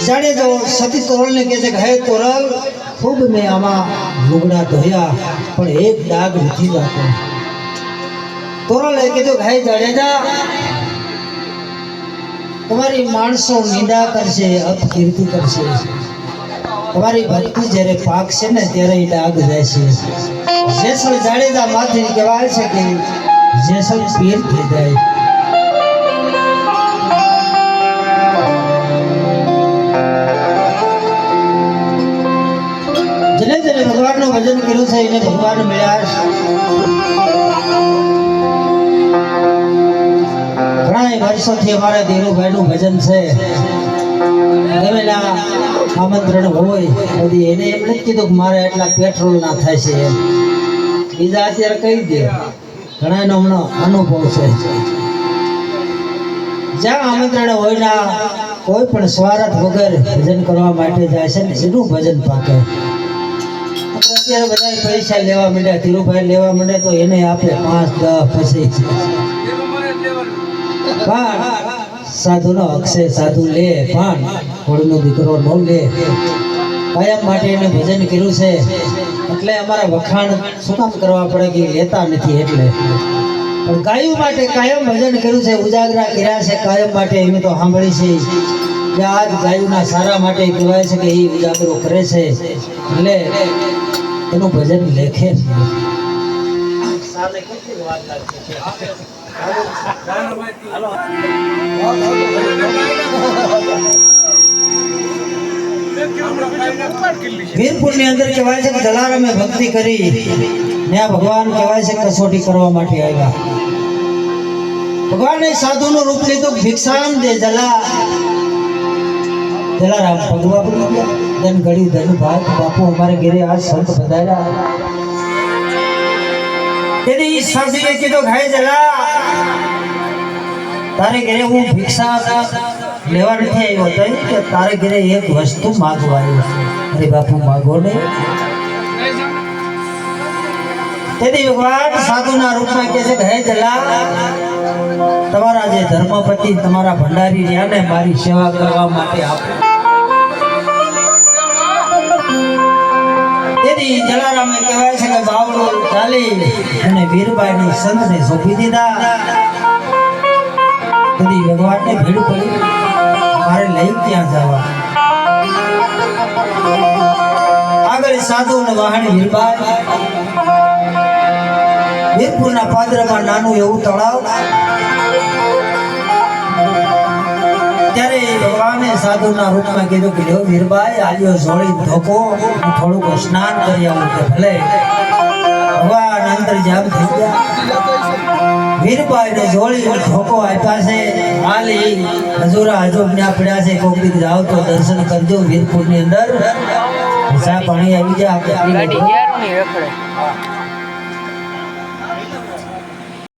जाने जो सती तोरल ने कहे है तोरल खूब में आमा लुगड़ा धोया पर एक दाग नहीं जाता। तोरल है कि जो है जाडेजा तुम्हारी मानसों निंदा करशे अपकीर्ति करशे तुम्हारी भक्ति जरे पाक से ने तेरे दाग जैसे जैसल जाडेजा माथे कहेवाय छे कि जैसल पीर थी जाए। जने जने भगवान नो भजन कर्યું છે એને ભગવાન મળ્યા। ઘણા વર્ષોથી અમારા ધીરુભાઈ નું ભજન છે ગમેલા આમંત્રણ હોય બધી એને એમ નથી કીધું કે મારે એટલા પેટ્રોલ ના થાય છે એમ બીજા અત્યારે કહી દે ઘણાનો હમણાં અનુભવ છે જ્યાં આમંત્રણ હોય ના કોઈ પણ સ્વાર્થ વગર ભજન કરવા માટે જાય છે ને એનું ભજન પાકે। અત્યારે બધા પૈસા લેવા માંડ્યા ધીરુભાઈ લેવા માંડે તો એને આપે 5 10 પછી साधु नो अक्षय साधु ले पण कोळीनो दीकरो नो ले कायम माटे एने भजन कर्યું છે એટલે અમારા વખાણ શું કામ કરવા પડે કે લેતા નથી એટલે પણ ગાયું માટે કાયમ ભજન કર્યું છે ઉજાગરા કર્યા છે કાયમ માટે એમ તો સાંભળી છે કે આજ ગાયુંના સારા માટે કહેવાય છે કે એ ઉજાગરો કરે છે એટલે એનું ભજન લેખે સામે કેટલી વાત લાગે છે। વીરપુર ની અંદર કહેવાય છે કે જલારામે ભક્તિ કરી ત્યાં ભગવાન કહેવાય છે कसोटी કરવા માટે આવ્યા। ભગવાને સાધુ નું રૂપ લીધું ભિક્ષામ દે જલારામ ભગવા બોલી ગયા ધન ઘડી ધન ભાત બાપુ અમારે ઘરે આ સંત પધાર્યા। तेरी साधु ने कीधो भाई जला तारे घरे हूँ भिक्षा लेवा नहीं आयो तो कि तारे घरे एक वस्तु मांगवा आयो। अरे बापू मांगो ने तेरी भगवान साधु ना रूप में कैसे भाई जला तमारा जे धर्मपति तमारा भंडारी रिया ने मारी सेवा करवा माटे आपो। तेरी जलारामे कहेवाय छे के बावड़ो चाली અને વીરબાઈ ની સંત ને સોંપી દીધા। તેદી ભગવાન ને ભીડ પડી મારે લઈ ક્યાં જવા। આગળ સાધુ ને વાહણી વીરબાઈ વીરપુરના પાદરમાં નાનું એવું તળાવ ત્યારે ભગવાને સાધુના રૂપમાં કીધું કે લ્યો વીરબાઈ આલ્યો જોડી ધોકો થોડુંક સ્નાન કરી આવું કે ભલે ભગવાન અંતર જામ થઈ ગયા। વીરબાઈ ને જોડી ધોકો આપ્યા છે હાલી હજુરા હજુ ન્યા પડ્યા છે કોક દી જાવ તો દર્શન કરજો વીરપુર ની અંદર ચા પાણી આવી જાય આપણે ગાડી યાર ની રખડે।